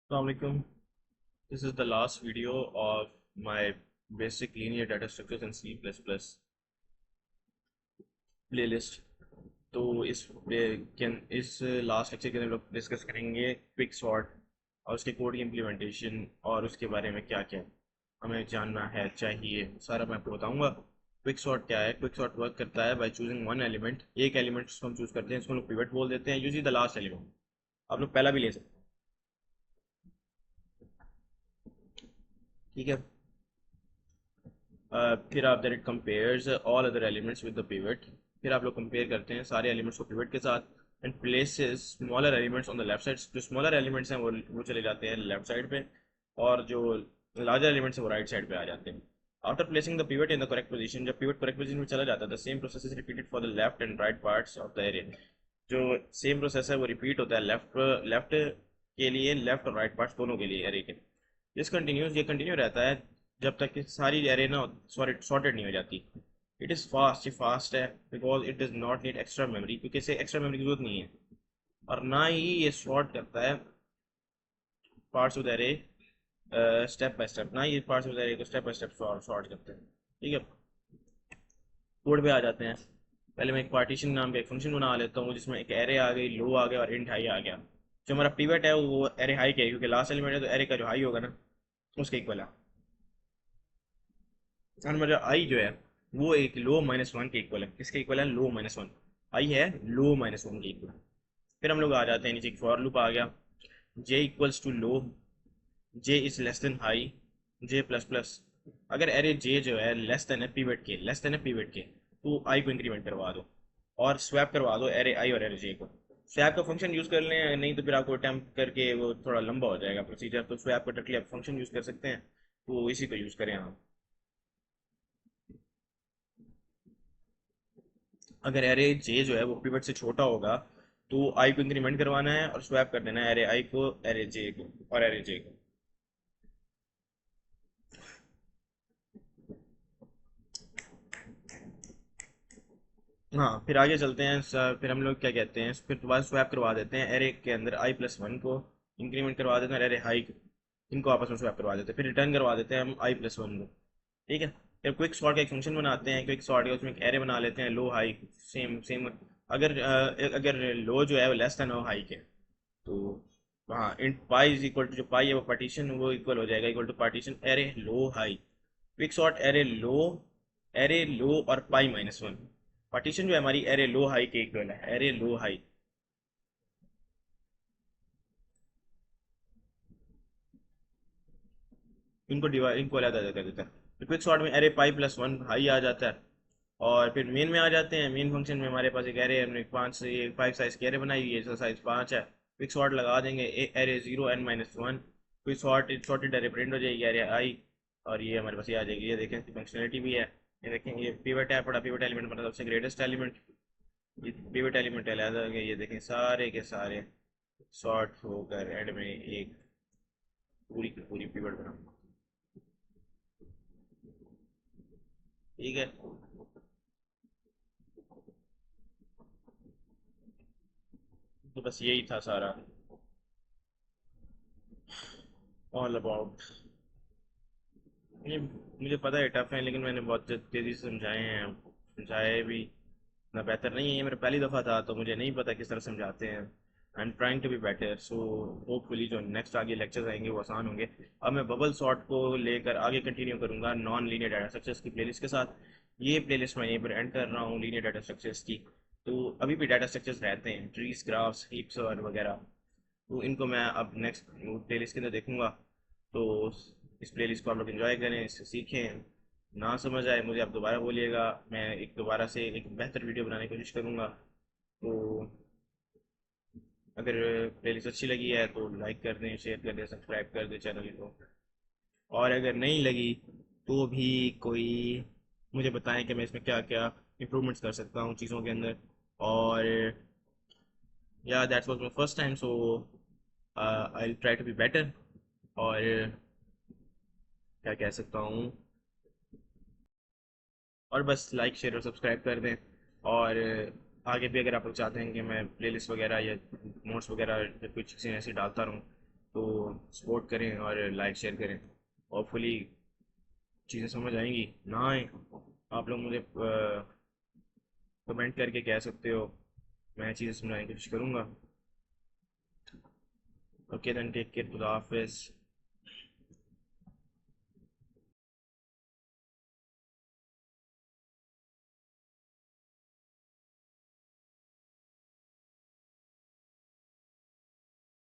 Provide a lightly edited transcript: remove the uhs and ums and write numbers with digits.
Assalamualaikum. This is the last video of my basic linear data structures in C++ playlist. तो इस last lecture के अंदर हम लोग डिस्कस करेंगे क्विक सॉर्ट और उसके कोड की इम्प्लीमेंटेशन और उसके बारे में क्या क्या हमें जानना है चाहिए सारा मैं आपको बताऊंगा। क्विक सॉर्ट क्या है? क्विक सॉर्ट वर्क करता है बाय चूजिंग वन एलिमेंट। एक एलिमेंट उसको हम चूज करते हैं, इसको हम लोग पिवट बोल देते हैं। Usually the last element. आप लोग पहला भी ले सकते हैं, ठीक है। फिर आप that it compares all other elements with the pivot. फिर आप लोग कंपेयर करते हैं सारे एलिमेंट्स को पिवट के साथ and places smaller elements on the left side. जो स्मॉलर एलिमेंट्स हैं वो चले जाते हैं लेफ्ट साइड पे, और जो लार्जर एलिमेंट्स हैं वो राइट साइड पे आ जाते हैं। After placing the pivot in the correct position, जब पिवट करेक्ट पोजीशन में चला जाता है, the same process is repeated for the left and right parts of the array. जो सेम प्रोसेस है वो रिपीट होता है लेफ्ट लेफ्ट के लिए, लेफ्ट और राइट पार्ट्स दोनों के लिए एरे के। दिस कंटिन्यूस, ये कंटिन्यू रहता है जब तक कि सारी एरे ना सॉर्टेड नहीं हो जाती। इट इज़ फास्ट, ये फास्ट है because it does not need extra memory, क्योंकि इसे एक्स्ट्रा मेमोरी की जरूरत नहीं है। और ना ही ये सॉर्ट करता है parts of the array step by step, ना ही ये पार्ट्स ऑफ द एरे को स्टेप बाय स्टेप सॉर्ट करते हैं, ठीक है। कोड पे आ जाते हैं। पहले मैं एक पार्टीशन नाम का एक फंक्शन बना लेता हूँ जिसमें एक एरे आ गई, लो आ गया और इंट हाई आ गया। जो हमारा पिवट है वो एरे हाई के है, क्योंकि लास्ट एलिमेंट है तो एरे का जो हाई होगा ना उसके इक्वल है। और मेरा आई जो है वो एक लो माइनस वन के इक्वल है। किसके इक्वल है? लो माइनस वन। आई है लो माइनस वन के इक्वल। फिर हम लोग आ जाते हैं नीचे, एक फॉर लूप आ गया। J equals to low, J is less than high, J plus plus. अगर एरे जे जो है लेस देन है पिवट के, लेस देन है पिवट के, तो आई को इंक्रीमेंट करवा दो और स्वैप करवा दो एरे आई और एरे जे को। स्वैप का फंक्शन यूज कर लें, नहीं तो फिर आपको अटैम्प्ट करके वो थोड़ा लंबा हो जाएगा प्रोसीजर, तो स्वैप का डायरेक्टली आप फंक्शन यूज कर सकते हैं, तो इसी को यूज करें आप। अगर एरे जे जो है वो पिवट से छोटा होगा तो आई को इंक्रीमेंट करवाना है और स्वैप कर देना है एरे आई को, एरे जे को और एरे जे को। हाँ, फिर आगे चलते हैं। फिर हम लोग क्या कहते हैं, फिर दोबारा स्वैप करवा देते हैं एरे के अंदर आई प्लस वन को, इंक्रीमेंट करवा देते हैं एरे हाई को, इनको आपस में स्वैप करवा देते हैं, फिर रिटर्न करवा देते हैं हम आई प्लस वन को, ठीक है। फिर क्विक सॉर्ट का एक फंक्शन बनाते हैं, क्विक सॉर्ट का उसमें एक एरे बना लेते हैं लो हाई, सेम सेम। अगर लो जो है वो लेस देन हो हाई के, तो हाँ int pi is equal to, जो पाई है वो पार्टीशन, वो इक्वल हो जाएगा equal to partition array low high. Quick sort array low और पाई माइनस वन। पार्टीशन जो है हमारी एरे लो हाई के इक्वल है, एरे लो हाई। इनको अलग अलग कर देता है। तो क्विक सॉर्ट में array pi plus one high आ जाता है। और फिर मेन में आ जाते हैं। मेन फंक्शन में हमारे पास एक एरे, हमने पाँच से ये फाइव साइज की एरे बनाई हुई है, इसका साइज पाँच है। क्विक सॉर्ट लगा देंगे array zero n minus one, quick sorted array print हो जाएगी एरे आई, और ये हमारे पास ये आ जाएगी। ये देखें फंक्शनलिटी भी है। ये देखें, ये पिवट है, बड़ा पिवट एलिमेंट मतलब सबसे ग्रेटेस्ट एलिमेंट। ये पिवट एलिमेंट अलग है, ये देखें सारे के सारे सॉर्ट होकर एंड में एक पूरी की पूरी पिवट बना, ठीक है। तो बस यही था सारा, ऑल अबाउट ये। मुझे पता है टफ है, लेकिन मैंने बहुत तेज़ी से समझाए हैं, समझाए भी इतना बेहतर नहीं है। ये मेरा पहली दफ़ा था तो मुझे नहीं पता किस तरह समझाते हैं। I am trying to be better, so hopefully जो नेक्स्ट आगे लेक्चर्स आएंगे वो आसान होंगे। अब मैं बबल सॉर्ट को लेकर आगे कंटिन्यू करूँगा नॉन लीनियर डाटा स्ट्रक्चर्स की प्लेलिस्ट के साथ। ये प्लेलिस्ट मैं यहीं पर एंड कर रहा हूँ लीनियर डाटा स्ट्रक्चर्स की। तो अभी भी डाटा स्ट्रक्चर्स रहते हैं, ट्रीज, ग्राफ्स, हीप्स और वगैरह, तो इनको मैं अब नेक्स्ट प्लेलिस्ट के अंदर देखूंगा। तो इस प्लेलिस्ट को आप लोग एंजॉय करें, इससे सीखें। ना समझ आए मुझे आप दोबारा बोलिएगा, मैं एक दोबारा से एक बेहतर वीडियो बनाने की कोशिश करूँगा। तो अगर प्लेलिस्ट अच्छी लगी है तो लाइक कर दें, शेयर कर दें, सब्सक्राइब कर दें चैनल को। और अगर नहीं लगी तो भी कोई मुझे बताएं कि मैं इसमें क्या क्या इम्प्रूवमेंट्स कर सकता हूँ चीज़ों के अंदर। और या that's was my first time, so I try to be better. और क्या कह सकता हूँ, और बस लाइक शेयर और सब्सक्राइब कर दें। और आगे भी अगर आप लोग चाहते हैं कि मैं प्लेलिस्ट वगैरह या नोट्स वगैरह या कुछ चीज़ें ऐसी डालता रहूँ, तो सपोर्ट करें और लाइक शेयर करें। होपफुली चीज़ें समझ आएंगी, ना आए आप लोग मुझे कमेंट करके कह सकते हो, मैं चीज़ें समझाने की कोशिश करूँगा। ओके देन, टेक केयर, खुदा हाफिज़।